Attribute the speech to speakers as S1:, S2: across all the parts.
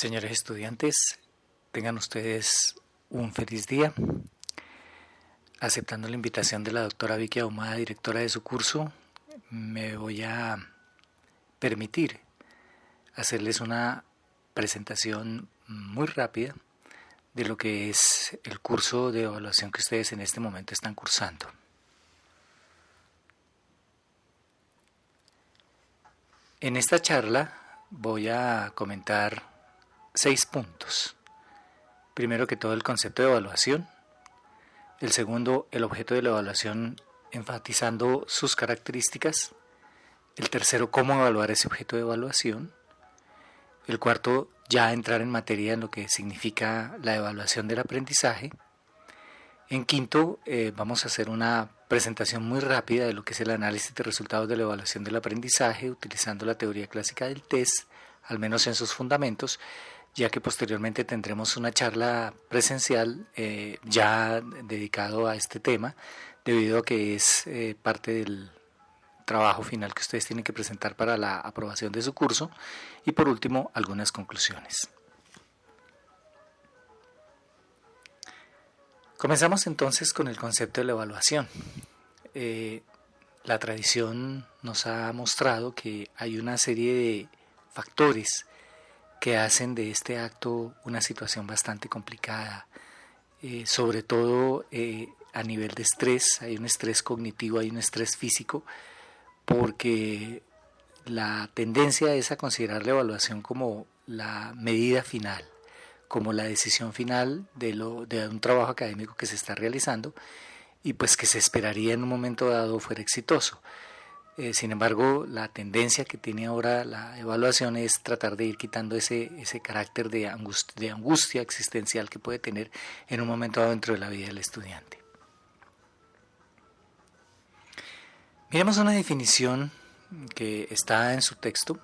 S1: Señores estudiantes, tengan ustedes un feliz día. Aceptando la invitación de la doctora Vicky Ahumada, directora de su curso, me voy a permitir hacerles una presentación muy rápida de lo que es el curso de evaluación que ustedes en este momento están cursando. En esta charla voy a comentar 6 puntos. Primero que todo, el concepto de evaluación. El segundo, el objeto de la evaluación, enfatizando sus características. El tercero, cómo evaluar ese objeto de evaluación. El cuarto, ya entrar en materia en lo que significa la evaluación del aprendizaje. En quinto, vamos a hacer una presentación muy rápida de lo que es el análisis de resultados de la evaluación del aprendizaje, utilizando la teoría clásica del test, al menos en sus fundamentos, ya que posteriormente tendremos una charla presencial ya dedicado a este tema, debido a que es parte del trabajo final que ustedes tienen que presentar para la aprobación de su curso. Y por último, algunas conclusiones. Comenzamos entonces con el concepto de la evaluación. La tradición nos ha mostrado que hay una serie de factores que hacen de este acto una situación bastante complicada, sobre todo a nivel de estrés. Hay un estrés cognitivo, hay un estrés físico, porque la tendencia es a considerar la evaluación como la medida final, como la decisión final de un trabajo académico que se está realizando y pues que se esperaría en un momento dado fuera exitoso. Sin embargo, la tendencia que tiene ahora la evaluación es tratar de ir quitando ese carácter de angustia existencial que puede tener en un momento dado dentro de la vida del estudiante. Miremos una definición que está en su texto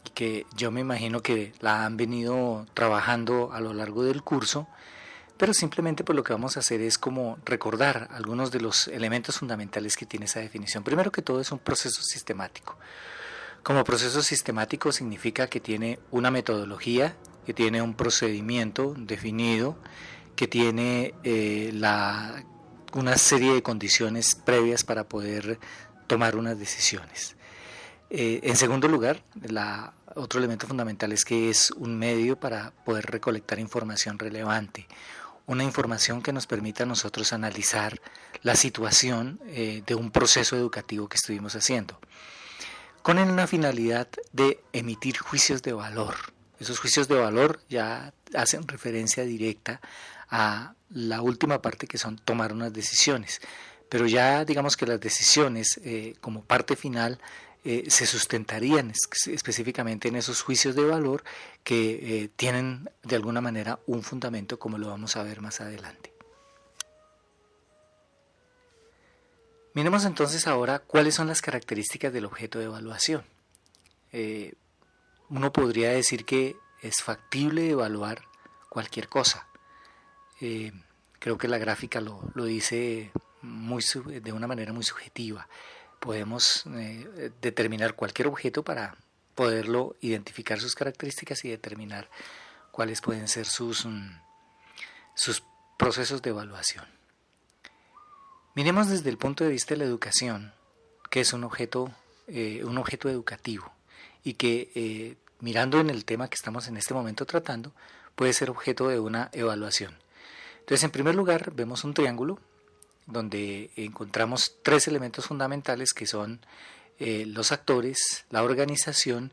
S1: y que yo me imagino que la han venido trabajando a lo largo del curso, pero simplemente pues lo que vamos a hacer es como recordar algunos de los elementos fundamentales que tiene esa definición. Primero que todo, es un proceso sistemático. Como proceso sistemático significa que tiene una metodología, que tiene un procedimiento definido, que tiene una serie de condiciones previas para poder tomar unas decisiones. En segundo lugar, otro elemento fundamental es que es un medio para poder recolectar información relevante, una información que nos permita a nosotros analizar la situación de un proceso educativo que estuvimos haciendo, con una finalidad de emitir juicios de valor. Esos juicios de valor ya hacen referencia directa a la última parte, que son tomar unas decisiones, pero ya digamos que las decisiones como parte final se sustentarían específicamente en esos juicios de valor que tienen de alguna manera un fundamento, como lo vamos a ver más adelante. Miremos entonces ahora cuáles son las características del objeto de evaluación. Uno podría decir que es factible evaluar cualquier cosa. Creo que la gráfica lo dice de una manera muy subjetiva. Podemos determinar cualquier objeto para poderlo identificar sus características y determinar cuáles pueden ser sus procesos de evaluación. Miremos desde el punto de vista de la educación, que es un objeto educativo y que mirando en el tema que estamos en este momento tratando, puede ser objeto de una evaluación. Entonces, en primer lugar, vemos un triángulo donde encontramos 3 elementos fundamentales, que son los actores, la organización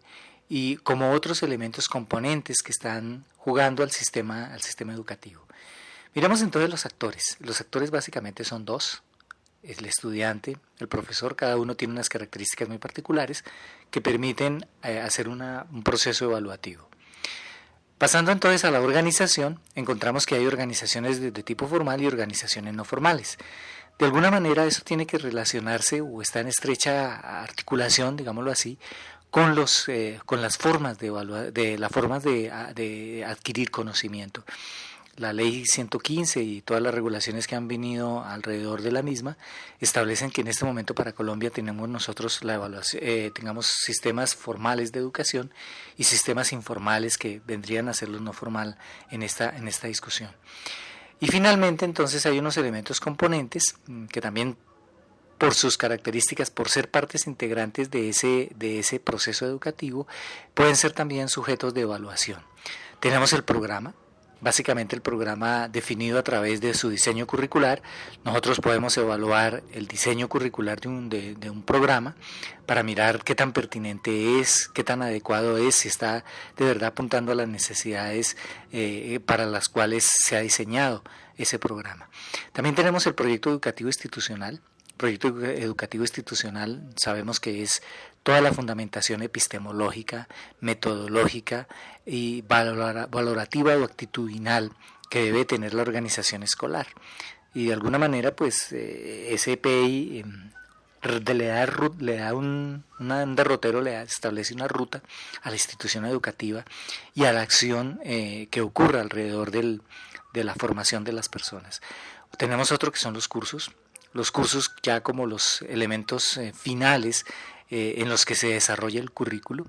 S1: y como otros elementos componentes que están jugando al sistema educativo. Miremos entonces los actores. Los actores básicamente son 2, el estudiante, el profesor. Cada uno tiene unas características muy particulares que permiten hacer un proceso evaluativo. Pasando entonces a la organización, encontramos que hay organizaciones de tipo formal y organizaciones no formales. De alguna manera eso tiene que relacionarse o está en estrecha articulación, digámoslo así, con las formas de adquirir conocimiento. la ley 115 y todas las regulaciones que han venido alrededor de la misma establecen que en este momento para Colombia tenemos nosotros la evaluación, tengamos sistemas formales de educación y sistemas informales que vendrían a ser lo no formal en esta discusión. Y finalmente entonces hay unos elementos componentes que también por sus características, por ser partes integrantes de ese proceso educativo, pueden ser también sujetos de evaluación. Tenemos el programa, básicamente el programa definido a través de su diseño curricular. Nosotros podemos evaluar el diseño curricular de un programa para mirar qué tan pertinente es, qué tan adecuado es, si está de verdad apuntando a las necesidades para las cuales se ha diseñado ese programa. También tenemos el proyecto educativo institucional. Proyecto educativo institucional sabemos que es toda la fundamentación epistemológica, metodológica y valorativa o actitudinal que debe tener la organización escolar. Y de alguna manera pues ese EPI le da un derrotero, establece una ruta a la institución educativa y a la acción que ocurra alrededor de la formación de las personas. Tenemos otro que son los cursos ya como los elementos finales en los que se desarrolla el currículo,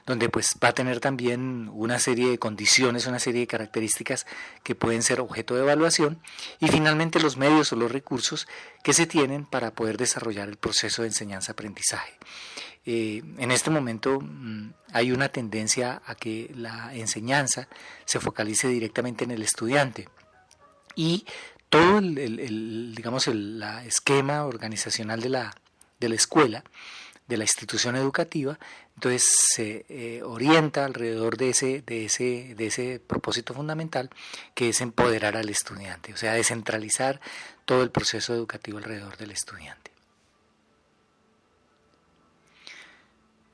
S1: donde pues va a tener también una serie de condiciones, una serie de características que pueden ser objeto de evaluación, y finalmente los medios o los recursos que se tienen para poder desarrollar el proceso de enseñanza-aprendizaje. En este momento hay una tendencia a que la enseñanza se focalice directamente en el estudiante y todo el esquema organizacional de la escuela, de la institución educativa, entonces se orienta alrededor de ese propósito fundamental, que es empoderar al estudiante, o sea, descentralizar todo el proceso educativo alrededor del estudiante.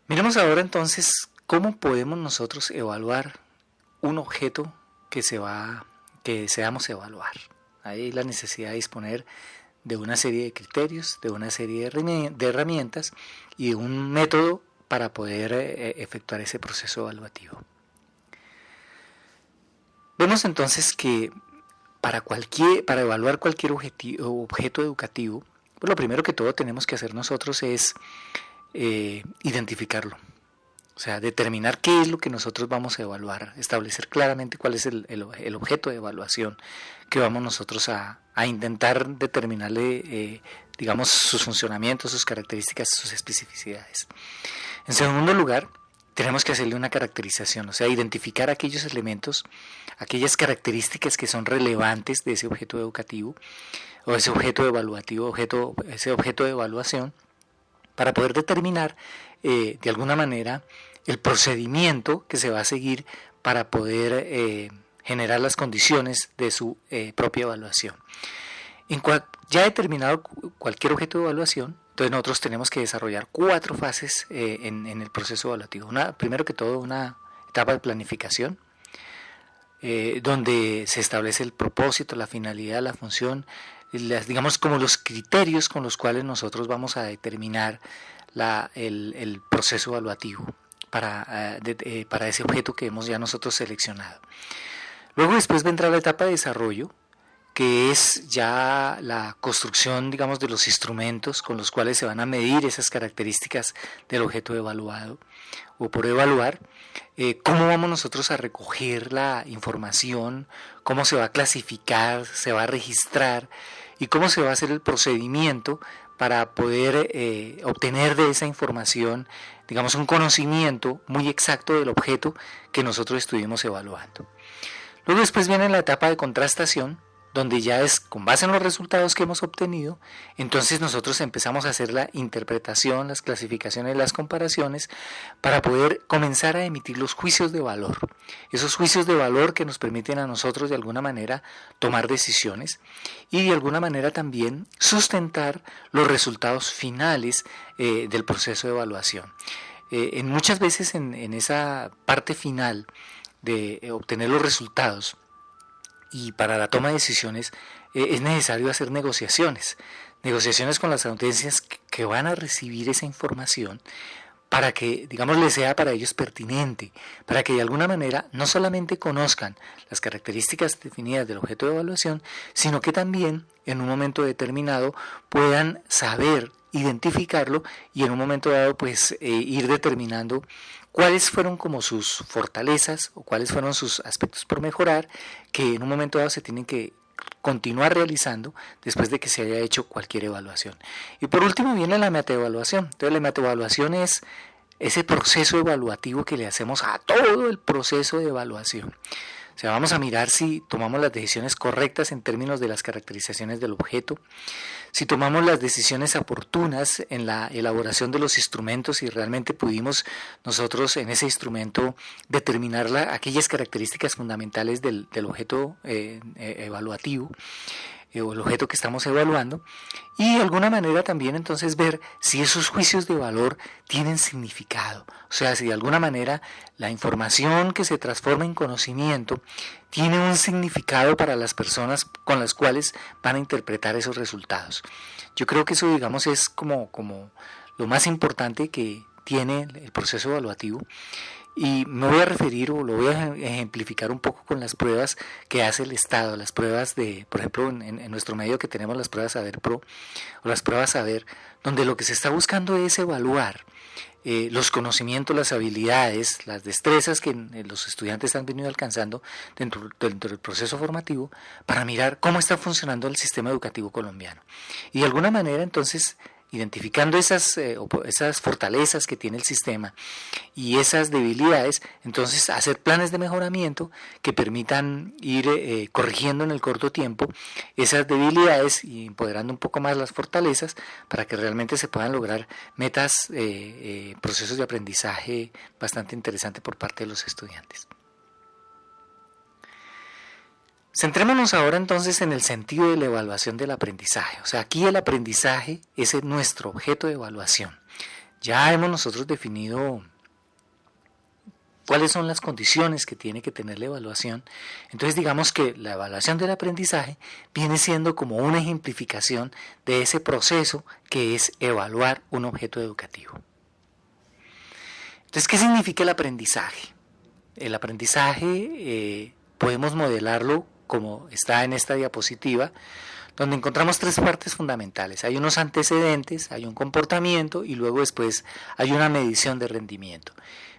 S1: Miremos ahora entonces cómo podemos nosotros evaluar un objeto que deseamos evaluar. Hay la necesidad de disponer de una serie de criterios, de una serie de herramientas y de un método para poder efectuar ese proceso evaluativo. Vemos entonces que para evaluar cualquier objeto educativo, pues lo primero que todo tenemos que hacer nosotros es identificarlo. O sea, determinar qué es lo que nosotros vamos a evaluar, establecer claramente cuál es el objeto de evaluación que vamos nosotros a intentar determinarle, sus funcionamientos, sus características, sus especificidades. En segundo lugar, tenemos que hacerle una caracterización, o sea, identificar aquellos elementos, aquellas características que son relevantes de ese objeto educativo o ese objeto evaluativo, ese objeto de evaluación, para poder determinar de alguna manera el procedimiento que se va a seguir para poder generar las condiciones de su propia evaluación. Ya determinado cualquier objeto de evaluación, entonces nosotros tenemos que desarrollar 4 fases en el proceso evaluativo. Primero que todo, una etapa de planificación, donde se establece el propósito, la finalidad, la función, como los criterios con los cuales nosotros vamos a determinar el proceso evaluativo para ese objeto que hemos ya nosotros seleccionado. Luego después vendrá la etapa de desarrollo, que es ya la construcción, de los instrumentos con los cuales se van a medir esas características del objeto evaluado o por evaluar. Cómo vamos nosotros a recoger la información, cómo se va a clasificar, se va a registrar y cómo se va a hacer el procedimiento para poder obtener de esa información, un conocimiento muy exacto del objeto que nosotros estuvimos evaluando. Luego después viene la etapa de contrastación, donde ya es con base en los resultados que hemos obtenido, entonces nosotros empezamos a hacer la interpretación, las clasificaciones, las comparaciones, para poder comenzar a emitir los juicios de valor. Esos juicios de valor que nos permiten a nosotros de alguna manera tomar decisiones y de alguna manera también sustentar los resultados finales del proceso de evaluación. Muchas veces en esa parte final de obtener los resultados, y para la toma de decisiones es necesario hacer negociaciones con las audiencias que van a recibir esa información para que, digamos, les sea para ellos pertinente, para que de alguna manera no solamente conozcan las características definidas del objeto de evaluación, sino que también en un momento determinado puedan saber identificarlo y en un momento dado pues ir determinando cuáles fueron como sus fortalezas o cuáles fueron sus aspectos por mejorar, que en un momento dado se tienen que continuar realizando después de que se haya hecho cualquier evaluación. Y por último viene la metaevaluación. Entonces la metaevaluación es ese proceso evaluativo que le hacemos a todo el proceso de evaluación. O sea, vamos a mirar si tomamos las decisiones correctas en términos de las caracterizaciones del objeto, si tomamos las decisiones oportunas en la elaboración de los instrumentos y realmente pudimos nosotros en ese instrumento determinar aquellas características fundamentales del objeto evaluativo o el objeto que estamos evaluando, y de alguna manera también entonces ver si esos juicios de valor tienen significado, o sea, si de alguna manera la información que se transforma en conocimiento tiene un significado para las personas con las cuales van a interpretar esos resultados. Yo creo que eso, digamos, es como lo más importante que tiene el proceso evaluativo. Y me voy a referir o lo voy a ejemplificar un poco con las pruebas que hace el Estado, las pruebas de, por ejemplo, en nuestro medio que tenemos las pruebas Saber Pro o las pruebas Saber, donde lo que se está buscando es evaluar los conocimientos, las habilidades, las destrezas que los estudiantes han venido alcanzando dentro del proceso formativo para mirar cómo está funcionando el sistema educativo colombiano. Y de alguna manera entonces identificando esas fortalezas que tiene el sistema y esas debilidades, entonces hacer planes de mejoramiento que permitan ir corrigiendo en el corto tiempo esas debilidades y empoderando un poco más las fortalezas para que realmente se puedan lograr metas, procesos de aprendizaje bastante interesantes por parte de los estudiantes. Centrémonos ahora entonces en el sentido de la evaluación del aprendizaje. O sea, aquí el aprendizaje es nuestro objeto de evaluación. Ya hemos nosotros definido cuáles son las condiciones que tiene que tener la evaluación. Entonces digamos que la evaluación del aprendizaje viene siendo como una ejemplificación de ese proceso que es evaluar un objeto educativo. Entonces, ¿qué significa el aprendizaje? El aprendizaje podemos modelarlo como está en esta diapositiva, donde encontramos tres partes fundamentales. Hay unos antecedentes, hay un comportamiento y luego después hay una medición de rendimiento.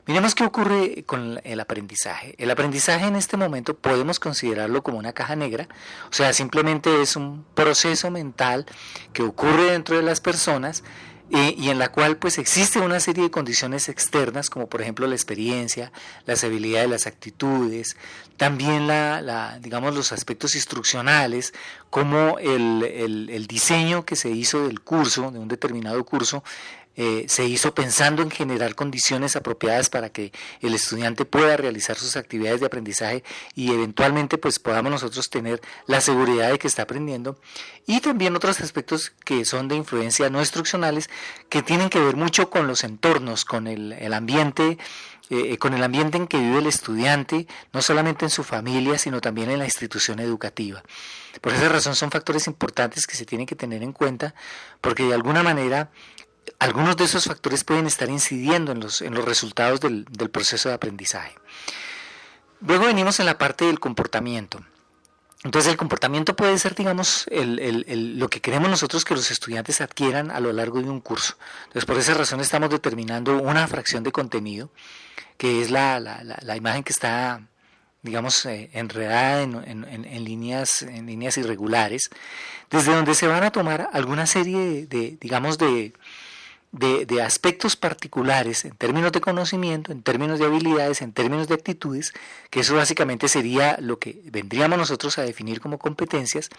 S1: Miremos qué ocurre con el aprendizaje. El aprendizaje en este momento podemos considerarlo como una caja negra, o sea, simplemente es un proceso mental que ocurre dentro de las personas y en la cual pues existe una serie de condiciones externas, como por ejemplo la experiencia, las habilidades, las actitudes, también digamos los aspectos instruccionales, como el diseño que se hizo del curso, de un determinado curso, se hizo pensando en generar condiciones apropiadas para que el estudiante pueda realizar sus actividades de aprendizaje y eventualmente pues podamos nosotros tener la seguridad de que está aprendiendo, y también otros aspectos que son de influencia no instruccionales que tienen que ver mucho con los entornos, con el ambiente, con el ambiente en que vive el estudiante, no solamente en su familia, sino también en la institución educativa. Por esa razón son factores importantes que se tienen que tener en cuenta, porque de alguna manera algunos de esos factores pueden estar incidiendo en los resultados del proceso de aprendizaje. Luego venimos en la parte del comportamiento. Entonces el comportamiento puede ser, digamos, lo que queremos nosotros que los estudiantes adquieran a lo largo de un curso. Entonces por esa razón estamos determinando una fracción de contenido, que es la imagen que está, digamos, enredada en líneas irregulares, desde donde se van a tomar alguna serie de aspectos particulares en términos de conocimiento, en términos de habilidades, en términos de actitudes, que eso básicamente sería lo que vendríamos nosotros a definir como competencias,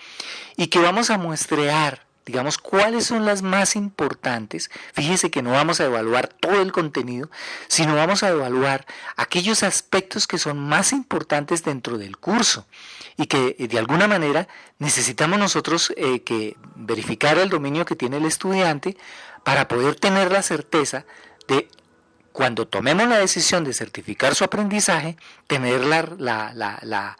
S1: y que vamos a muestrear, digamos, cuáles son las más importantes. Fíjese que no vamos a evaluar todo el contenido, sino vamos a evaluar aquellos aspectos que son más importantes dentro del curso y que de alguna manera necesitamos nosotros que verificar el dominio que tiene el estudiante para poder tener la certeza de, cuando tomemos la decisión de certificar su aprendizaje, tener la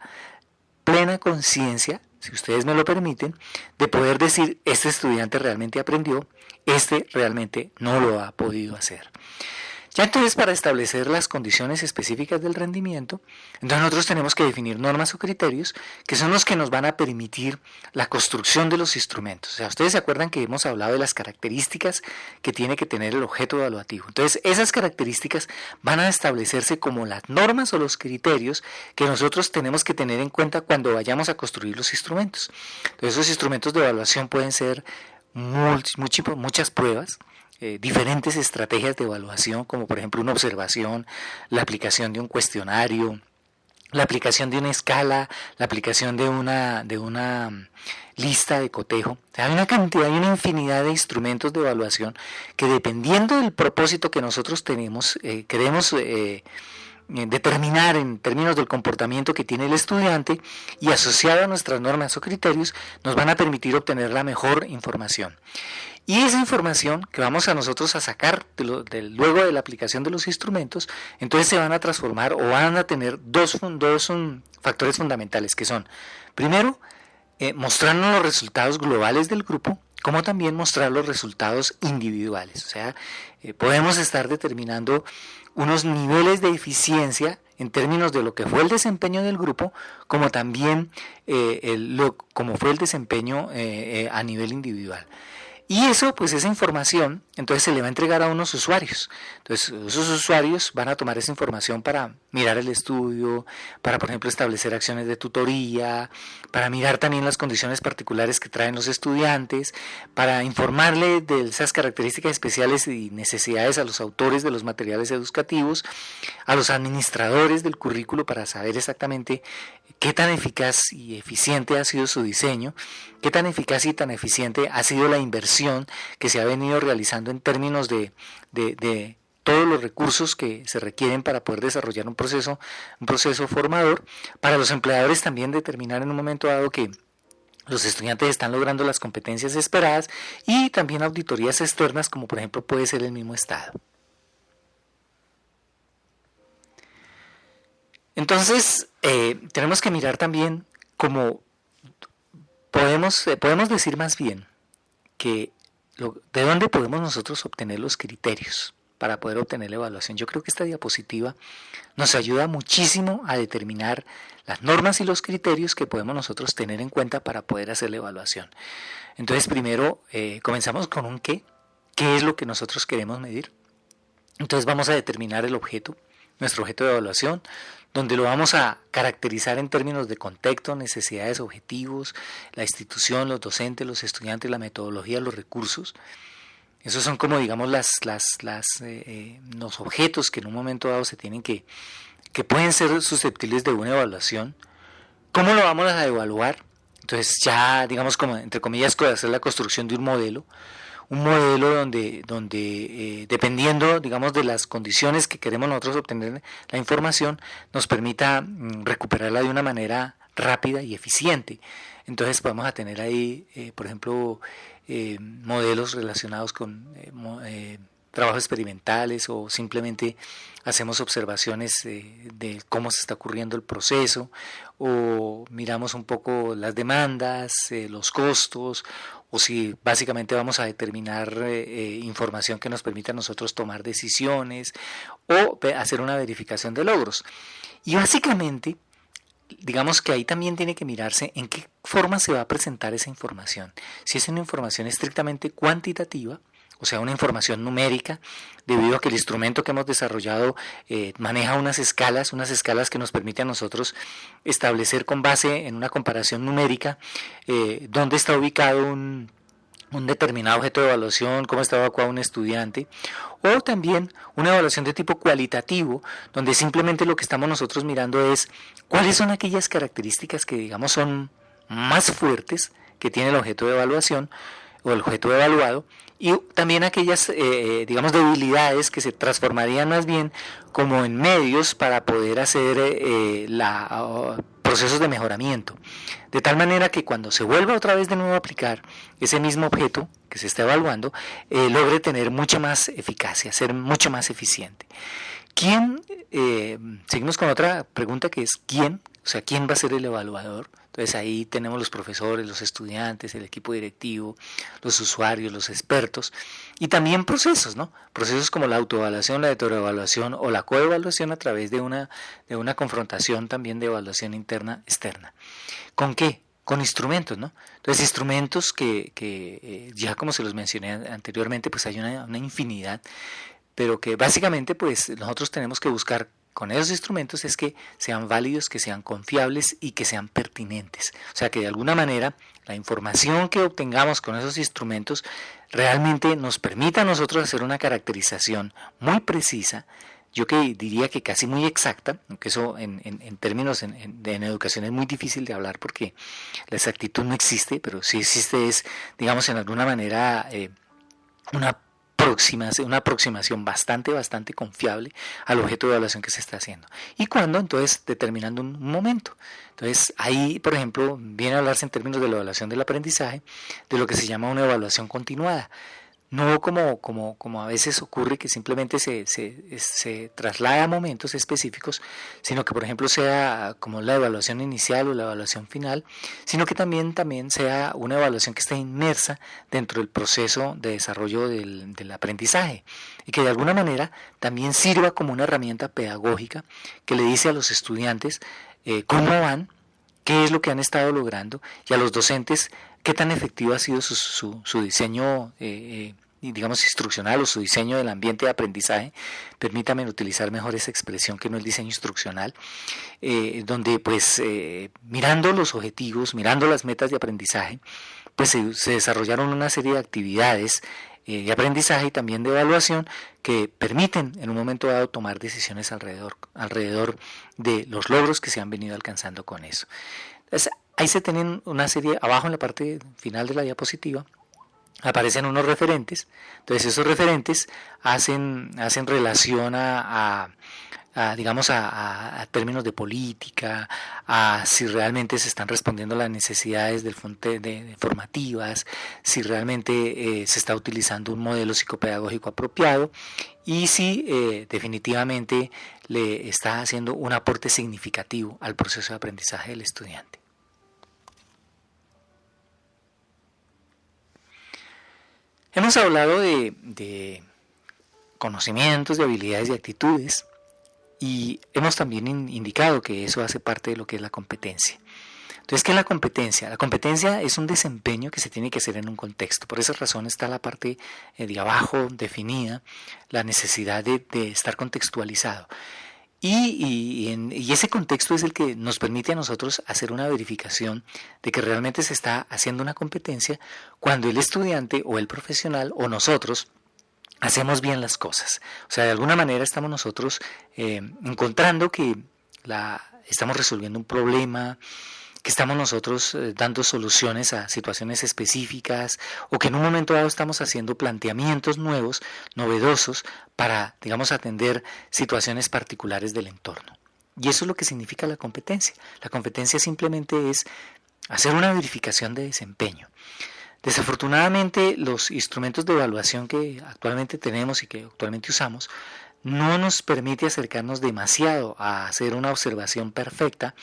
S1: plena conciencia, si ustedes me lo permiten, de poder decir, este estudiante realmente aprendió, este realmente no lo ha podido hacer. Ya entonces, para establecer las condiciones específicas del rendimiento, entonces nosotros tenemos que definir normas o criterios que son los que nos van a permitir la construcción de los instrumentos. O sea, ustedes se acuerdan que hemos hablado de las características que tiene que tener el objeto evaluativo. Entonces, esas características van a establecerse como las normas o los criterios que nosotros tenemos que tener en cuenta cuando vayamos a construir los instrumentos. Entonces, esos instrumentos de evaluación pueden ser muchas pruebas, diferentes estrategias de evaluación, como por ejemplo una observación, la aplicación de un cuestionario, la aplicación de una escala, la aplicación de una lista de cotejo. O sea, hay una cantidad, hay una infinidad de instrumentos de evaluación que, dependiendo del propósito que nosotros queremos determinar en términos del comportamiento que tiene el estudiante y asociado a nuestras normas o criterios, nos van a permitir obtener la mejor información. Y esa información que vamos a nosotros a sacar luego de la aplicación de los instrumentos, entonces se van a transformar o van a tener dos factores fundamentales, que son, primero, mostrarnos los resultados globales del grupo, como también mostrar los resultados individuales. O sea, podemos estar determinando unos niveles de eficiencia en términos de lo que fue el desempeño del grupo, como también como fue el desempeño a nivel individual. Y eso, pues esa información, entonces se le va a entregar a unos usuarios. Entonces, esos usuarios van a tomar esa información para mirar el estudio, para, por ejemplo, establecer acciones de tutoría, para mirar también las condiciones particulares que traen los estudiantes, para informarle de esas características especiales y necesidades a los autores de los materiales educativos, a los administradores del currículo, para saber exactamente qué tan eficaz y eficiente ha sido su diseño, qué tan eficaz y tan eficiente ha sido la inversión que se ha venido realizando en términos de todos los recursos que se requieren para poder desarrollar un proceso formador. Para los empleadores también determinar en un momento dado que los estudiantes están logrando las competencias esperadas, y también auditorías externas, como por ejemplo puede ser el mismo Estado. Entonces, tenemos que mirar también cómo podemos decir más bien que de dónde podemos nosotros obtener los criterios para poder obtener la evaluación. Yo creo que esta diapositiva nos ayuda muchísimo a determinar las normas y los criterios que podemos nosotros tener en cuenta para poder hacer la evaluación. Entonces, primero comenzamos con un qué es lo que nosotros queremos medir. Entonces vamos a determinar el objeto, nuestro objeto de evaluación, donde lo vamos a caracterizar en términos de contexto, necesidades, objetivos, la institución, los docentes, los estudiantes, la metodología, los recursos. Esos son como, digamos, los objetos que en un momento dado se tienen que pueden ser susceptibles de una evaluación. ¿Cómo lo vamos a evaluar? Entonces ya, digamos, como entre comillas, hacer la construcción de un modelo donde dependiendo, digamos, de las condiciones que queremos nosotros obtener la información, nos permita recuperarla de una manera rápida y eficiente. Entonces podemos tener ahí, por ejemplo, modelos relacionados con trabajos experimentales, o simplemente hacemos observaciones de cómo se está ocurriendo el proceso, o miramos un poco las demandas, los costos, o si básicamente vamos a determinar información que nos permita a nosotros tomar decisiones, o hacer una verificación de logros. Y básicamente, digamos que ahí también tiene que mirarse en qué forma se va a presentar esa información. Si es una información estrictamente cuantitativa, o sea, una información numérica, debido a que el instrumento que hemos desarrollado maneja unas escalas que nos permiten a nosotros establecer, con base en una comparación numérica, dónde está ubicado un determinado objeto de evaluación, cómo está evaluado un estudiante, o también una evaluación de tipo cualitativo, donde simplemente lo que estamos nosotros mirando es cuáles son aquellas características que, digamos, son más fuertes que tiene el objeto de evaluación o el objeto evaluado, y también aquellas, digamos, debilidades que se transformarían más bien como en medios para poder hacer procesos de mejoramiento, de tal manera que cuando se vuelva otra vez de nuevo a aplicar ese mismo objeto que se está evaluando, logre tener mucha más eficacia, ser mucho más eficiente. Seguimos con otra pregunta, que es ¿quién? O sea, ¿quién va a ser el evaluador? Entonces ahí tenemos los profesores, los estudiantes, el equipo directivo, los usuarios, los expertos y también procesos, ¿no? Procesos como la autoevaluación, la heteroevaluación o la coevaluación a través de una confrontación también de evaluación interna externa. ¿Con qué? Con instrumentos, ¿no? Entonces instrumentos que ya como se los mencioné anteriormente, pues hay una infinidad, pero que básicamente pues nosotros tenemos que buscar con esos instrumentos es que sean válidos, que sean confiables y que sean pertinentes. O sea, que de alguna manera la información que obtengamos con esos instrumentos realmente nos permita a nosotros hacer una caracterización muy precisa, yo que diría que casi muy exacta, aunque eso en términos en educación es muy difícil de hablar porque la exactitud no existe, pero sí existe es, digamos, en alguna manera una aproximación bastante confiable al objeto de evaluación que se está haciendo. ¿Y cuándo? Entonces, determinando un momento. Entonces, ahí, por ejemplo, viene a hablarse en términos de la evaluación del aprendizaje, de lo que se llama una evaluación continuada. No como a veces ocurre que simplemente se traslada a momentos específicos, sino que por ejemplo sea como la evaluación inicial o la evaluación final, sino que también sea una evaluación que esté inmersa dentro del proceso de desarrollo del aprendizaje y que de alguna manera también sirva como una herramienta pedagógica que le dice a los estudiantes cómo van, qué es lo que han estado logrando y a los docentes qué tan efectivo ha sido su diseño digamos instruccional o su diseño del ambiente de aprendizaje. Permítame utilizar mejor esa expresión que no el diseño instruccional, donde pues mirando los objetivos, mirando las metas de aprendizaje, pues se desarrollaron una serie de actividades de aprendizaje y también de evaluación que permiten en un momento dado tomar decisiones alrededor de los logros que se han venido alcanzando con eso. Entonces, ahí se tienen una serie, abajo en la parte final de la diapositiva, aparecen unos referentes. Entonces esos referentes hacen relación digamos a términos de política, a si realmente se están respondiendo a las necesidades de formativas, si realmente se está utilizando un modelo psicopedagógico apropiado y si definitivamente le está haciendo un aporte significativo al proceso de aprendizaje del estudiante. Hemos hablado de conocimientos, de habilidades y actitudes y hemos también indicado que eso hace parte de lo que es la competencia. Entonces, ¿qué es la competencia? La competencia es un desempeño que se tiene que hacer en un contexto. Por esa razón está la parte de abajo definida, la necesidad de estar contextualizado. Y ese contexto es el que nos permite a nosotros hacer una verificación de que realmente se está haciendo una competencia cuando el estudiante o el profesional o nosotros hacemos bien las cosas. O sea, de alguna manera estamos nosotros encontrando que estamos resolviendo un problema, que estamos nosotros dando soluciones a situaciones específicas o que en un momento dado estamos haciendo planteamientos nuevos, novedosos, para, digamos, atender situaciones particulares del entorno. Y eso es lo que significa la competencia. La competencia simplemente es hacer una verificación de desempeño. Desafortunadamente, los instrumentos de evaluación que actualmente tenemos y que actualmente usamos no nos permite acercarnos demasiado a hacer una observación perfecta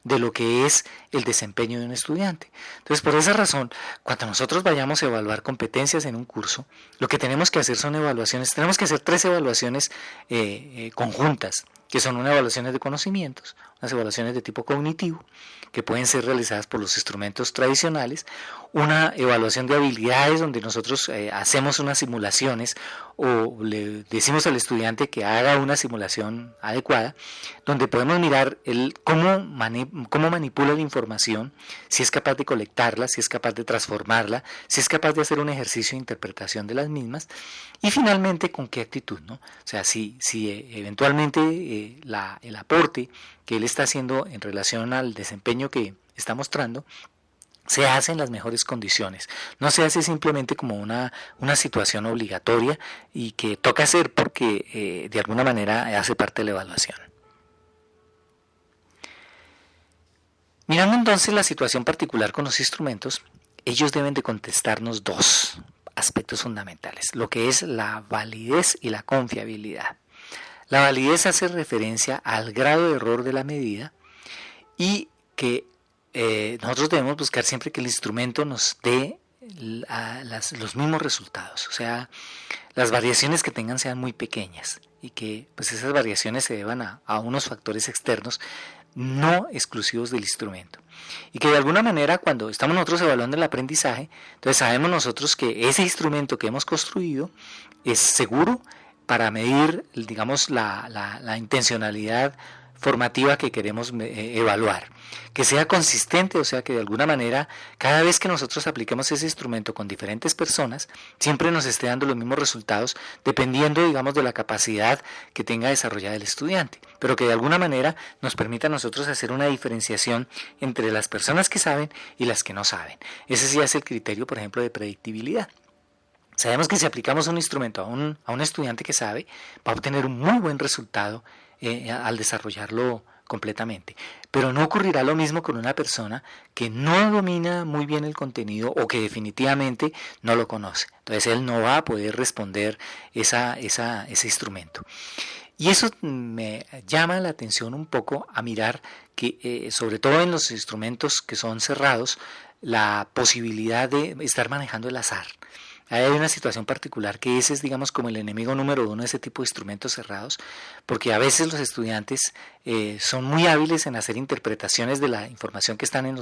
S1: de lo que es el desempeño de un estudiante. Entonces, por esa razón, cuando nosotros vayamos a evaluar competencias en un curso, lo que tenemos que hacer son evaluaciones, tenemos que hacer 3 evaluaciones conjuntas, que son unas evaluaciones de conocimientos, unas evaluaciones de tipo cognitivo, que pueden ser realizadas por los instrumentos tradicionales, una evaluación de habilidades donde nosotros hacemos unas simulaciones o le decimos al estudiante que haga una simulación adecuada, donde podemos mirar cómo manipula la información, si es capaz de colectarla, si es capaz de transformarla, si es capaz de hacer un ejercicio de interpretación de las mismas y finalmente con qué actitud, ¿no? O sea, si eventualmente el aporte que él está haciendo en relación al desempeño que está mostrando se hace en las mejores condiciones, no se hace simplemente como una situación obligatoria y que toca hacer porque de alguna manera hace parte de la evaluación. Mirando entonces la situación particular con los instrumentos, ellos deben de contestarnos 2 aspectos fundamentales, lo que es la validez y la confiabilidad. La validez hace referencia al grado de error de la medida y que nosotros debemos buscar siempre que el instrumento nos dé los mismos resultados, o sea, las variaciones que tengan sean muy pequeñas y que pues esas variaciones se deban a unos factores externos no exclusivos del instrumento. Y que de alguna manera cuando estamos nosotros evaluando el aprendizaje, entonces sabemos nosotros que ese instrumento que hemos construido es seguro para medir, digamos, la intencionalidad formativa que queremos evaluar, que sea consistente, o sea que de alguna manera cada vez que nosotros apliquemos ese instrumento con diferentes personas, siempre nos esté dando los mismos resultados dependiendo, digamos, de la capacidad que tenga desarrollada el estudiante, pero que de alguna manera nos permita a nosotros hacer una diferenciación entre las personas que saben y las que no saben. Ese sí es el criterio, por ejemplo, de predictibilidad. Sabemos que si aplicamos un instrumento a un estudiante que sabe, va a obtener un muy buen resultado al desarrollarlo completamente. Pero no ocurrirá lo mismo con una persona que no domina muy bien el contenido o que definitivamente no lo conoce. Entonces él no va a poder responder ese instrumento. Y eso me llama la atención un poco a mirar que sobre todo en los instrumentos que son cerrados, la posibilidad de estar manejando el azar. Hay una situación particular que ese es, digamos, como el enemigo número uno de ese tipo de instrumentos cerrados, porque a veces los estudiantes son muy hábiles en hacer interpretaciones de la información que están en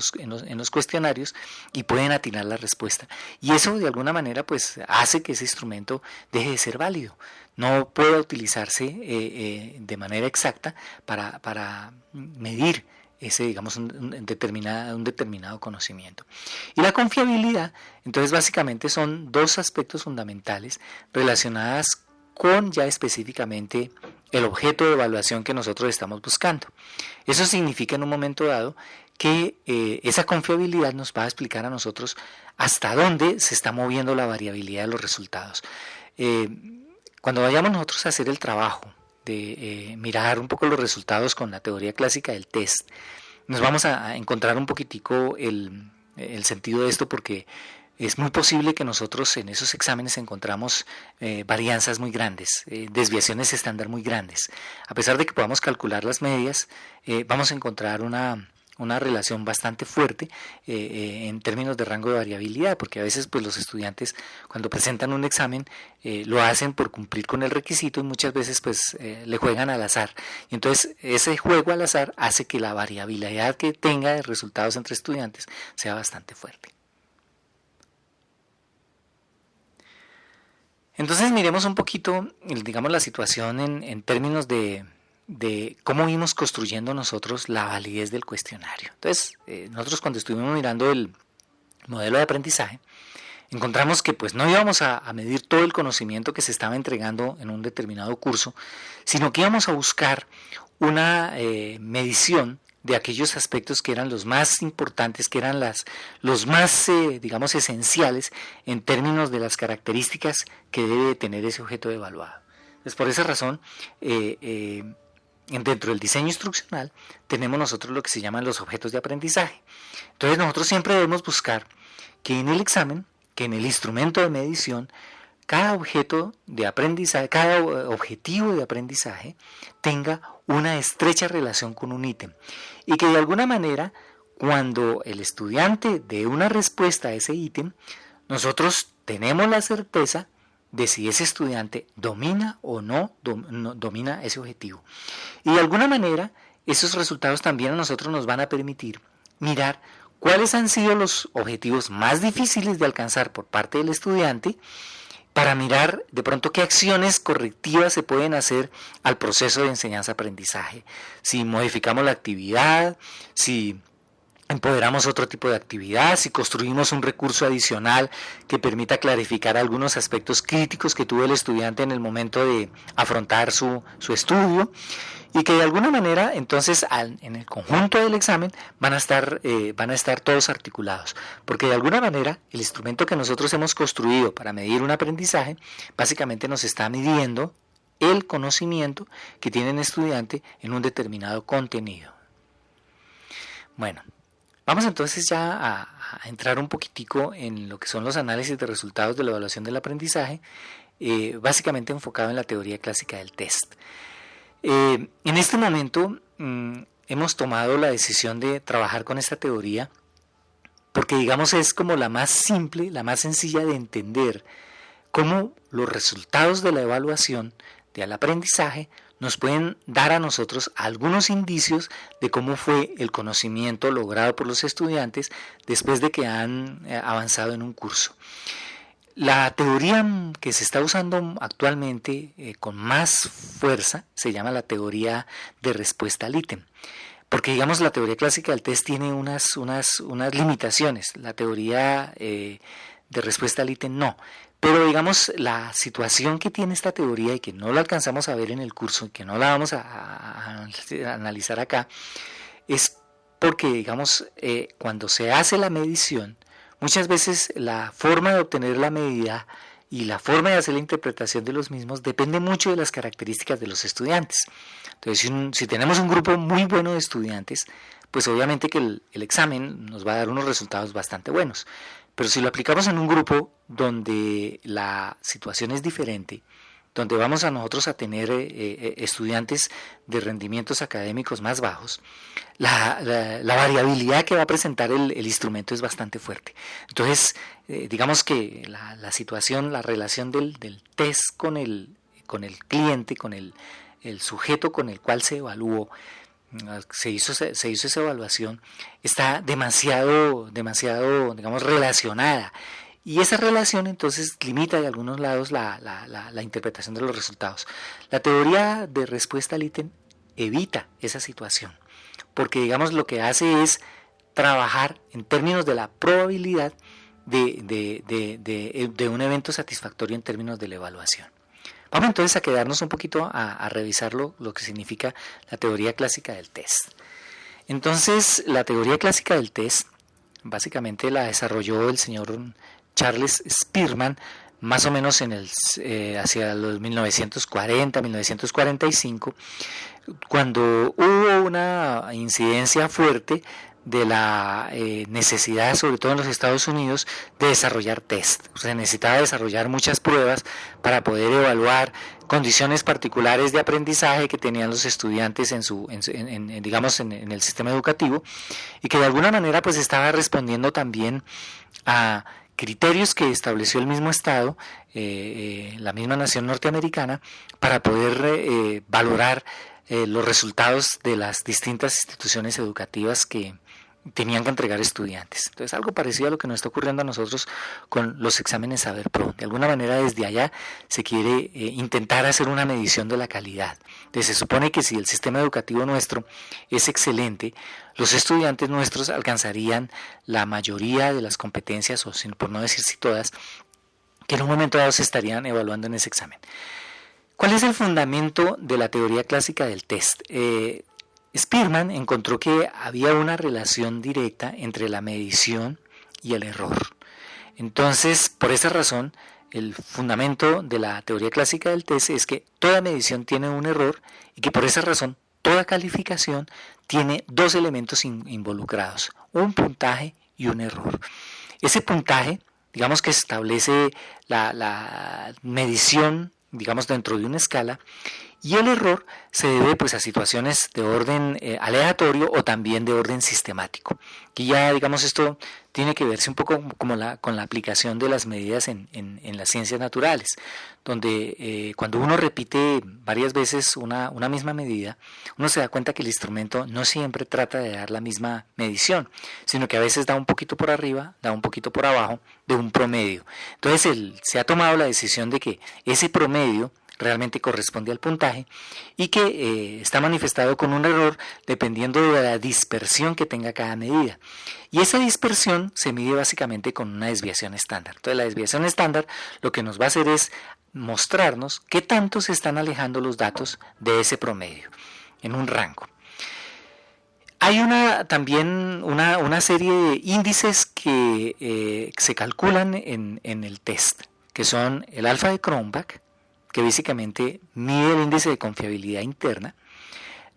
S1: los cuestionarios y pueden atinar la respuesta. Y eso de alguna manera pues hace que ese instrumento deje de ser válido. No puede utilizarse de manera exacta para medir ese, digamos, un determinado conocimiento. Y la confiabilidad, entonces básicamente son dos aspectos fundamentales relacionadas con ya específicamente el objeto de evaluación que nosotros estamos buscando. Eso significa en un momento dado que esa confiabilidad nos va a explicar a nosotros hasta dónde se está moviendo la variabilidad de los resultados. Cuando vayamos nosotros a hacer el trabajo de mirar un poco los resultados con la teoría clásica del test, nos vamos a encontrar un poquitico el sentido de esto, porque es muy posible que nosotros en esos exámenes encontramos varianzas muy grandes, desviaciones estándar muy grandes. A pesar de que podamos calcular las medias, vamos a encontrar una relación bastante fuerte en términos de rango de variabilidad, porque a veces pues los estudiantes cuando presentan un examen lo hacen por cumplir con el requisito y muchas veces pues le juegan al azar, y entonces ese juego al azar hace que la variabilidad que tenga de resultados entre estudiantes sea bastante fuerte. Entonces miremos un poquito, digamos, la situación en términos de cómo vimos construyendo nosotros la validez del cuestionario. Entonces, nosotros cuando estuvimos mirando el modelo de aprendizaje, encontramos que pues no íbamos a medir todo el conocimiento que se estaba entregando en un determinado curso, sino que íbamos a buscar una medición de aquellos aspectos que eran los más importantes, que eran los más, digamos, esenciales en términos de las características que debe tener ese objeto evaluado. Entonces, por esa razón, dentro del diseño instruccional tenemos nosotros lo que se llaman los objetos de aprendizaje. Entonces nosotros siempre debemos buscar que en el examen, que en el instrumento de medición, cada objeto de aprendizaje, cada objetivo de aprendizaje tenga una estrecha relación con un ítem, y que de alguna manera cuando el estudiante dé una respuesta a ese ítem, nosotros tenemos la certeza de si ese estudiante domina o no domina ese objetivo. Y de alguna manera esos resultados también a nosotros nos van a permitir mirar cuáles han sido los objetivos más difíciles de alcanzar por parte del estudiante, para mirar de pronto qué acciones correctivas se pueden hacer al proceso de enseñanza-aprendizaje. Si modificamos la actividad, si empoderamos otro tipo de actividad, si construimos un recurso adicional que permita clarificar algunos aspectos críticos que tuvo el estudiante en el momento de afrontar su estudio, y que de alguna manera entonces en el conjunto del examen van a estar todos articulados, porque de alguna manera el instrumento que nosotros hemos construido para medir un aprendizaje básicamente nos está midiendo el conocimiento que tiene el estudiante en un determinado contenido. Bueno, vamos entonces ya a entrar un poquitico en lo que son los análisis de resultados de la evaluación del aprendizaje, básicamente enfocado en la teoría clásica del test. En este momento hemos tomado la decisión de trabajar con esta teoría porque, digamos, es como la más simple, la más sencilla de entender cómo los resultados de la evaluación del aprendizaje nos pueden dar a nosotros algunos indicios de cómo fue el conocimiento logrado por los estudiantes después de que han avanzado en un curso. La teoría que se está usando actualmente con más fuerza se llama la teoría de respuesta al ítem. Porque, digamos, la teoría clásica del test tiene unas limitaciones. La teoría de respuesta al ítem no. Pero, digamos, la situación que tiene esta teoría y que no la alcanzamos a ver en el curso y que no la vamos a analizar acá, es porque, digamos, cuando se hace la medición, muchas veces la forma de obtener la medida y la forma de hacer la interpretación de los mismos depende mucho de las características de los estudiantes. Entonces, si tenemos un grupo muy bueno de estudiantes, pues obviamente que el examen nos va a dar unos resultados bastante buenos. Pero si lo aplicamos en un grupo donde la situación es diferente, donde vamos a nosotros a tener estudiantes de rendimientos académicos más bajos, la variabilidad que va a presentar el instrumento es bastante fuerte. Entonces, digamos que la situación, la relación del test con el cliente, con el sujeto con el cual se evaluó, se hizo esa evaluación, está demasiado, digamos, relacionada. Y esa relación entonces limita de algunos lados la interpretación de los resultados. La teoría de respuesta al ítem evita esa situación, porque, digamos, lo que hace es trabajar en términos de la probabilidad de un evento satisfactorio en términos de la evaluación. Vamos entonces a quedarnos un poquito a revisar lo que significa la teoría clásica del test. Entonces, la teoría clásica del test básicamente la desarrolló el señor Charles Spearman más o menos hacia los 1940, 1945, cuando hubo una incidencia fuerte de la necesidad, sobre todo en los Estados Unidos, de desarrollar test. O sea, se necesitaba desarrollar muchas pruebas para poder evaluar condiciones particulares de aprendizaje que tenían los estudiantes en el sistema educativo, y que de alguna manera pues estaba respondiendo también a criterios que estableció el mismo Estado, la misma nación norteamericana, para poder valorar los resultados de las distintas instituciones educativas que tenían que entregar estudiantes. Entonces, algo parecido a lo que nos está ocurriendo a nosotros con los exámenes Saber Pro. De alguna manera, desde allá se quiere intentar hacer una medición de la calidad. Entonces, se supone que si el sistema educativo nuestro es excelente, los estudiantes nuestros alcanzarían la mayoría de las competencias, o por no decir si todas, que en un momento dado se estarían evaluando en ese examen. ¿Cuál es el fundamento de la teoría clásica del test? Spearman encontró que había una relación directa entre la medición y el error. Entonces, por esa razón, el fundamento de la teoría clásica del test es que toda medición tiene un error y que por esa razón toda calificación tiene dos elementos involucrados, un puntaje y un error. Ese puntaje, digamos que establece la medición, digamos, dentro de una escala, y el error se debe pues a situaciones de orden aleatorio o también de orden sistemático. Aquí ya, digamos, esto tiene que verse un poco como con la aplicación de las medidas en las ciencias naturales, donde cuando uno repite varias veces una misma medida, uno se da cuenta que el instrumento no siempre trata de dar la misma medición, sino que a veces da un poquito por arriba, da un poquito por abajo de un promedio. Entonces se ha tomado la decisión de que ese promedio realmente corresponde al puntaje y que está manifestado con un error dependiendo de la dispersión que tenga cada medida. Y esa dispersión se mide básicamente con una desviación estándar. Entonces, la desviación estándar lo que nos va a hacer es mostrarnos qué tanto se están alejando los datos de ese promedio en un rango. Hay también una serie de índices que se calculan en el test, que son el alfa de Cronbach, que básicamente mide el índice de confiabilidad interna,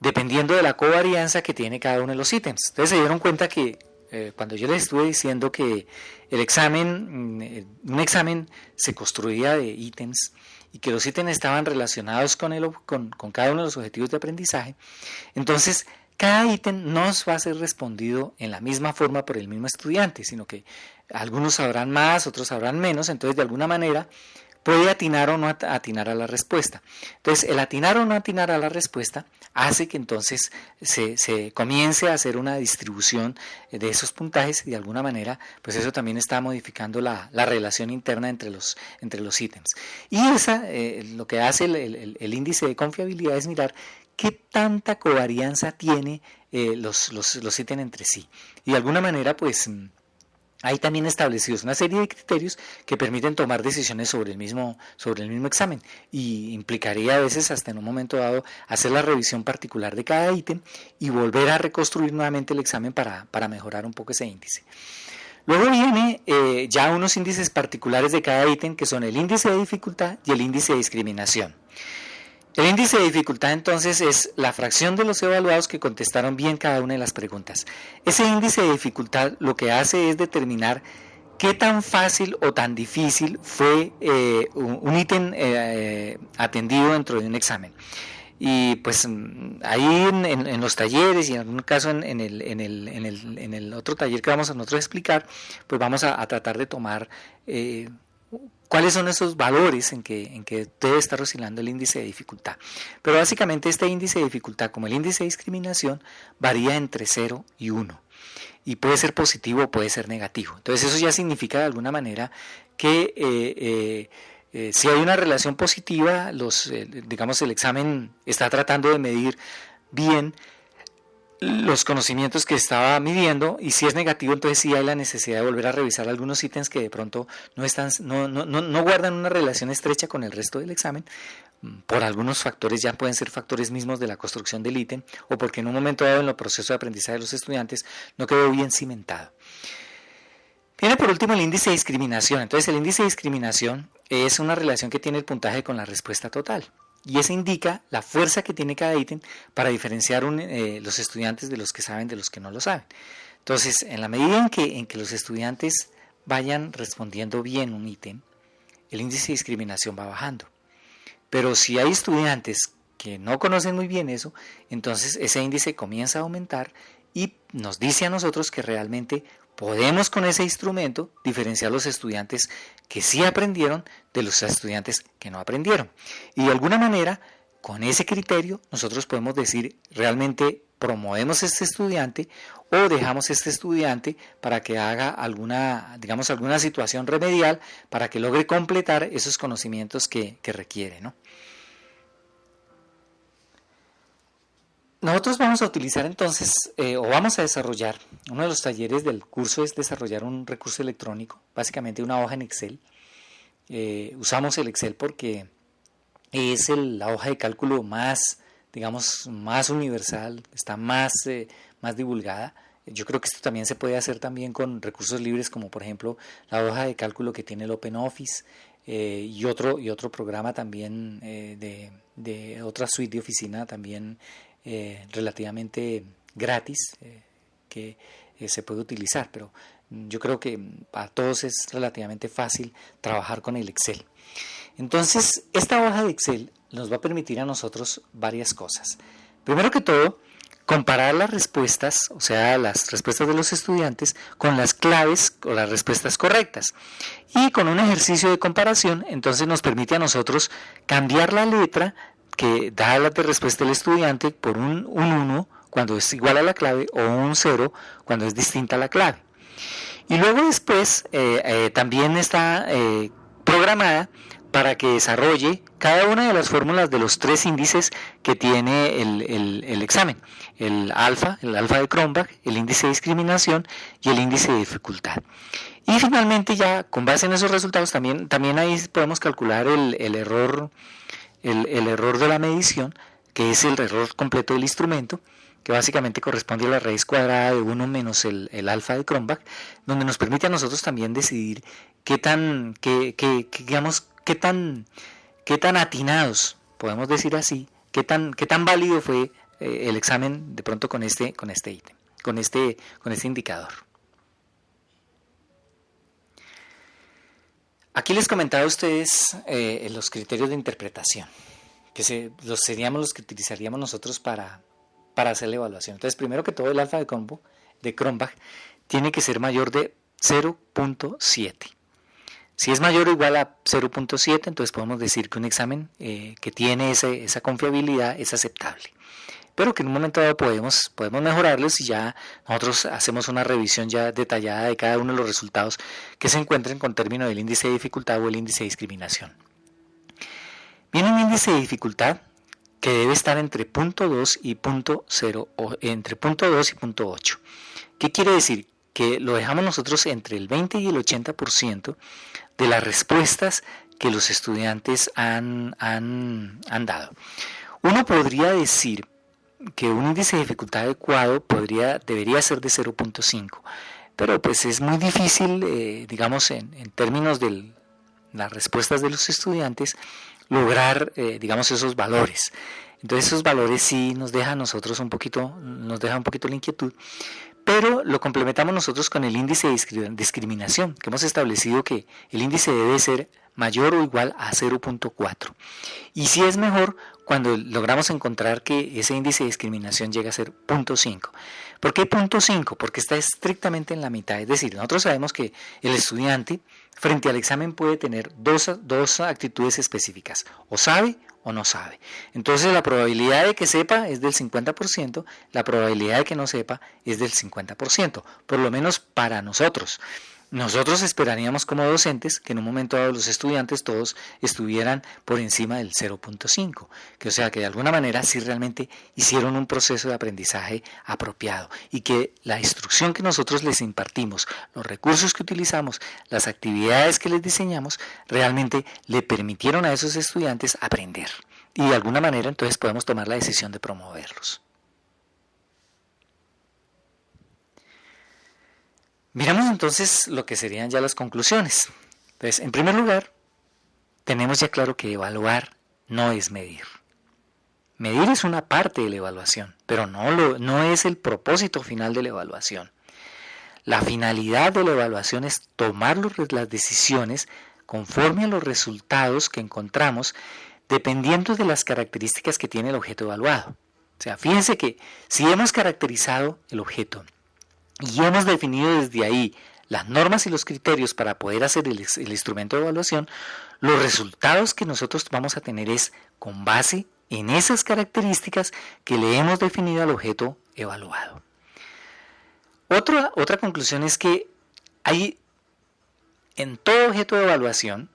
S1: dependiendo de la covarianza que tiene cada uno de los ítems. Entonces se dieron cuenta que cuando yo les estuve diciendo que un examen se construía de ítems y que los ítems estaban relacionados con cada uno de los objetivos de aprendizaje, entonces cada ítem no va a ser respondido en la misma forma por el mismo estudiante, sino que algunos sabrán más, otros sabrán menos, entonces de alguna manera puede atinar o no atinar a la respuesta. Entonces, el atinar o no atinar a la respuesta hace que entonces se comience a hacer una distribución de esos puntajes y de alguna manera, pues eso también está modificando la relación interna entre los ítems. Y lo que hace el índice de confiabilidad es mirar qué tanta covarianza tiene los ítems entre sí. Y de alguna manera, pues hay también establecidos una serie de criterios que permiten tomar decisiones sobre el mismo examen, y implicaría a veces hasta en un momento dado hacer la revisión particular de cada ítem y volver a reconstruir nuevamente el examen para mejorar un poco ese índice. Luego viene ya unos índices particulares de cada ítem, que son el índice de dificultad y el índice de discriminación. El índice de dificultad entonces es la fracción de los evaluados que contestaron bien cada una de las preguntas. Ese índice de dificultad lo que hace es determinar qué tan fácil o tan difícil fue un ítem atendido dentro de un examen. Y pues ahí en los talleres y en algún caso en el otro taller que vamos a nosotros explicar, pues vamos a tratar de tomar cuáles son esos valores en que debe estar oscilando el índice de dificultad. Pero básicamente este índice de dificultad, como el índice de discriminación, varía entre 0 y 1. Y puede ser positivo o puede ser negativo. Entonces eso ya significa de alguna manera que si hay una relación positiva, digamos el examen está tratando de medir bien los conocimientos que estaba midiendo, y si es negativo, entonces sí hay la necesidad de volver a revisar algunos ítems que de pronto no guardan una relación estrecha con el resto del examen, por algunos factores, ya pueden ser factores mismos de la construcción del ítem, o porque en un momento dado en el proceso de aprendizaje de los estudiantes no quedó bien cimentado. Viene por último el índice de discriminación. Entonces el índice de discriminación es una relación que tiene el puntaje con la respuesta total, y ese indica la fuerza que tiene cada ítem para diferenciar los estudiantes de los que saben de los que no lo saben. Entonces, en la medida en que los estudiantes vayan respondiendo bien un ítem, el índice de discriminación va bajando. Pero si hay estudiantes que no conocen muy bien eso, entonces ese índice comienza a aumentar y nos dice a nosotros que realmente podemos con ese instrumento diferenciar los estudiantes que sí aprendieron de los estudiantes que no aprendieron. Y de alguna manera, con ese criterio, nosotros podemos decir realmente promovemos a este estudiante o dejamos a este estudiante para que haga alguna situación remedial para que logre completar esos conocimientos que requiere, ¿no? Nosotros vamos a utilizar entonces, o vamos a desarrollar, uno de los talleres del curso es desarrollar un recurso electrónico, básicamente una hoja en Excel. Usamos el Excel porque es la hoja de cálculo más universal, está más divulgada. Yo creo que esto también se puede hacer también con recursos libres, como por ejemplo la hoja de cálculo que tiene el OpenOffice, y otro programa también de otra suite de oficina también relativamente gratis, que se puede utilizar, pero yo creo que para todos es relativamente fácil trabajar con el Excel. Entonces, esta hoja de Excel nos va a permitir a nosotros varias cosas. Primero que todo, comparar las respuestas, o sea, las respuestas de los estudiantes con las claves o las respuestas correctas. Y con un ejercicio de comparación, entonces nos permite a nosotros cambiar la letra que da la respuesta del estudiante por un 1 cuando es igual a la clave, o un 0 cuando es distinta a la clave. Y luego después también está programada para que desarrolle cada una de las fórmulas de los 3 índices que tiene el examen: el alfa de Cronbach, el índice de discriminación y el índice de dificultad. Y finalmente, ya con base en esos resultados, también ahí podemos calcular el error de la medición, que es el error completo del instrumento, que básicamente corresponde a la raíz cuadrada de 1 menos el alfa de Cronbach, donde nos permite a nosotros también decidir qué tan atinados, podemos decir así, qué tan válido fue el examen de pronto con este ítem, con este indicador. Aquí les comentaba a ustedes los criterios de interpretación, que seríamos los que utilizaríamos nosotros para para hacer la evaluación. Entonces, primero que todo, el alfa de Cronbach tiene que ser mayor de 0.7. Si es mayor o igual a 0.7, entonces podemos decir que un examen que tiene esa confiabilidad es aceptable. Pero que en un momento dado podemos mejorarlo si ya nosotros hacemos una revisión ya detallada de cada uno de los resultados que se encuentren con término del índice de dificultad o el índice de discriminación. Viene un índice de dificultad que debe estar entre 0.2 y 0.0, entre 0.2 y 0.8. ¿Qué quiere decir? Que lo dejamos nosotros entre el 20 y el 80% de las respuestas que los estudiantes han dado. Uno podría decir que un índice de dificultad adecuado debería ser de 0.5, pero pues es muy difícil, digamos, en términos de las respuestas de los estudiantes, lograr, digamos, esos valores. Entonces esos valores sí nos deja a nosotros un poquito la inquietud, pero lo complementamos nosotros con el índice de discriminación, que hemos establecido que el índice debe ser mayor o igual a 0.4. Y si es mejor cuando logramos encontrar que ese índice de discriminación llega a ser 0.5. ¿Por qué 0.5? Porque está estrictamente en la mitad. Es decir, nosotros sabemos que el estudiante frente al examen puede tener dos actitudes específicas, o sabe o no sabe. Entonces la probabilidad de que sepa es del 50%, la probabilidad de que no sepa es del 50%, por lo menos para nosotros. Nosotros esperaríamos como docentes que en un momento dado los estudiantes todos estuvieran por encima del 0.5, que o sea que de alguna manera sí realmente hicieron un proceso de aprendizaje apropiado y que la instrucción que nosotros les impartimos, los recursos que utilizamos, las actividades que les diseñamos, realmente le permitieron a esos estudiantes aprender y de alguna manera entonces podemos tomar la decisión de promoverlos. Miramos entonces lo que serían ya las conclusiones. Entonces, en primer lugar, tenemos ya claro que evaluar no es medir. Medir es una parte de la evaluación, pero no es el propósito final de la evaluación. La finalidad de la evaluación es tomar las decisiones conforme a los resultados que encontramos dependiendo de las características que tiene el objeto evaluado. O sea, fíjense que si hemos caracterizado el objeto y hemos definido desde ahí las normas y los criterios para poder hacer el instrumento de evaluación, los resultados que nosotros vamos a tener es con base en esas características que le hemos definido al objeto evaluado. Otra conclusión es que en todo objeto de evaluación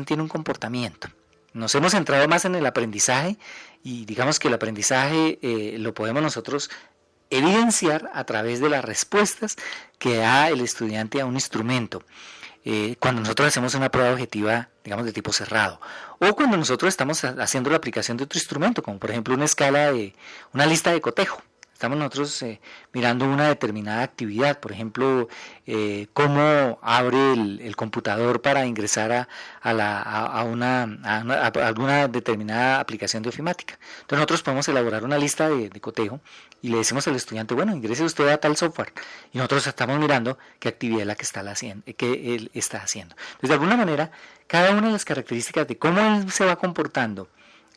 S1: tiene un comportamiento. Nos hemos centrado más en el aprendizaje y digamos que el aprendizaje lo podemos nosotros evidenciar a través de las respuestas que da el estudiante a un instrumento. Cuando nosotros hacemos una prueba objetiva, digamos, de tipo cerrado, o cuando nosotros estamos haciendo la aplicación de otro instrumento, como por ejemplo una lista de cotejo. Estamos nosotros mirando una determinada actividad, por ejemplo, cómo abre el computador para ingresar a alguna determinada aplicación de ofimática. Entonces nosotros podemos elaborar una lista de cotejo y le decimos al estudiante, bueno, ingrese usted a tal software, y nosotros estamos mirando qué actividad es la que él está haciendo. Entonces, de alguna manera, cada una de las características de cómo él se va comportando,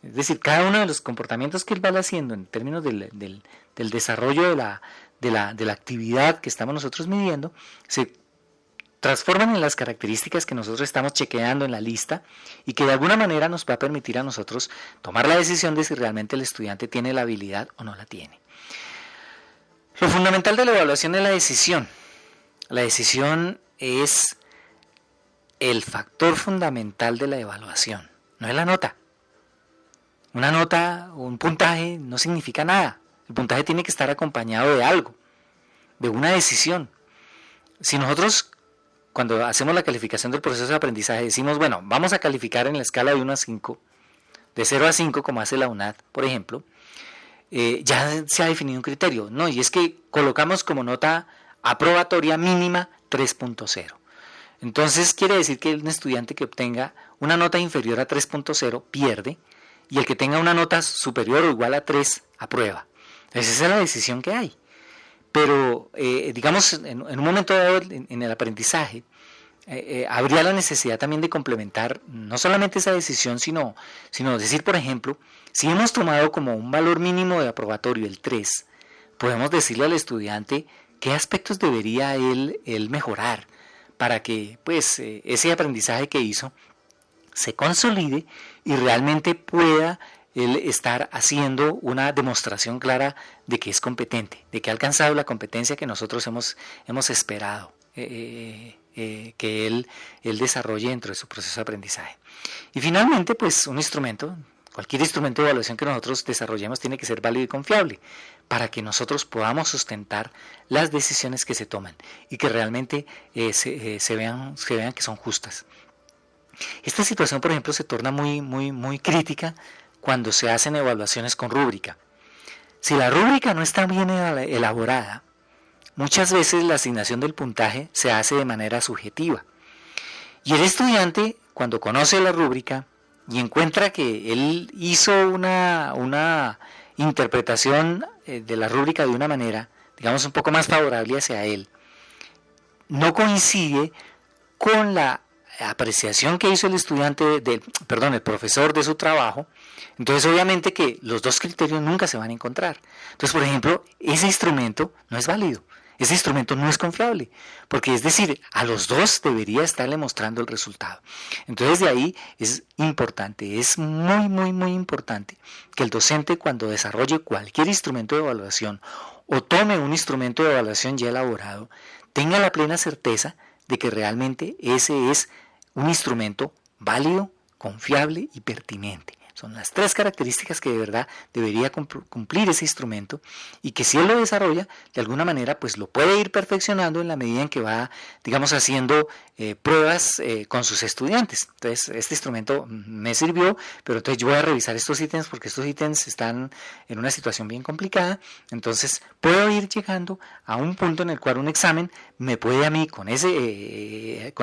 S1: es decir, cada uno de los comportamientos que él va haciendo en términos del desarrollo de la actividad que estamos nosotros midiendo, se transforman en las características que nosotros estamos chequeando en la lista y que de alguna manera nos va a permitir a nosotros tomar la decisión de si realmente el estudiante tiene la habilidad o no la tiene. Lo fundamental de la evaluación es la decisión. La decisión es el factor fundamental de la evaluación, no es la nota. Una nota o un puntaje no significa nada. El puntaje tiene que estar acompañado de algo, de una decisión. Si nosotros, cuando hacemos la calificación del proceso de aprendizaje, decimos, bueno, vamos a calificar en la escala de 1 a 5, de 0 a 5, como hace la UNAD, por ejemplo, ya se ha definido un criterio, ¿no? Y es que colocamos como nota aprobatoria mínima 3.0. Entonces, quiere decir que un estudiante que obtenga una nota inferior a 3.0 pierde, y el que tenga una nota superior o igual a 3 aprueba. Esa es la decisión que hay. Pero, digamos, en un momento dado en el aprendizaje, habría la necesidad también de complementar no solamente esa decisión, sino decir, por ejemplo, si hemos tomado como un valor mínimo de aprobatorio el 3, podemos decirle al estudiante qué aspectos debería él mejorar para que pues ese aprendizaje que hizo se consolide y realmente pueda él estar haciendo una demostración clara de que es competente, de que ha alcanzado la competencia que nosotros hemos esperado que él desarrolle dentro de su proceso de aprendizaje. Y finalmente, pues un instrumento, cualquier instrumento de evaluación que nosotros desarrollemos tiene que ser válido y confiable para que nosotros podamos sustentar las decisiones que se toman y que realmente se vean que son justas. Esta situación, por ejemplo, se torna muy crítica cuando se hacen evaluaciones con rúbrica. Si la rúbrica no está bien elaborada, muchas veces la asignación del puntaje se hace de manera subjetiva. Y el estudiante, cuando conoce la rúbrica y encuentra que él hizo una interpretación de la rúbrica de una manera, digamos, un poco más favorable hacia él, no coincide con la apreciación que hizo el profesor de su trabajo, entonces obviamente que los dos criterios nunca se van a encontrar. Entonces, por ejemplo, ese instrumento no es válido, ese instrumento no es confiable, porque es decir, a los dos debería estarle mostrando el resultado. Entonces de ahí es importante, es muy importante que el docente, cuando desarrolle cualquier instrumento de evaluación o tome un instrumento de evaluación ya elaborado, tenga la plena certeza de que realmente ese es un instrumento válido, confiable y pertinente. Son las tres características que de verdad debería cumplir ese instrumento y que si él lo desarrolla, de alguna manera pues lo puede ir perfeccionando en la medida en que va, digamos, haciendo pruebas con sus estudiantes. Entonces, este instrumento me sirvió, pero entonces yo voy a revisar estos ítems porque estos ítems están en una situación bien complicada. Entonces, puedo ir llegando a un punto en el cual un examen me puede a mí, con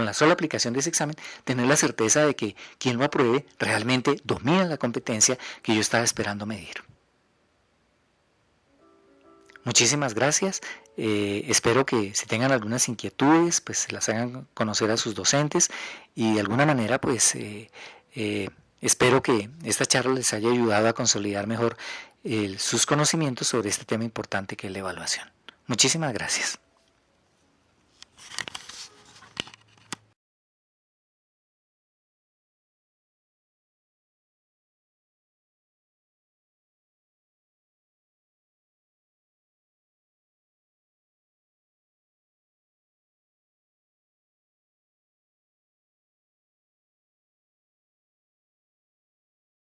S1: la sola aplicación de ese examen, tener la certeza de que quien lo apruebe realmente domina la competencia que yo estaba esperando medir. Muchísimas gracias. Espero que si tengan algunas inquietudes, pues se las hagan conocer a sus docentes y de alguna manera, pues espero que esta charla les haya ayudado a consolidar mejor sus conocimientos sobre este tema importante que es la evaluación. Muchísimas gracias.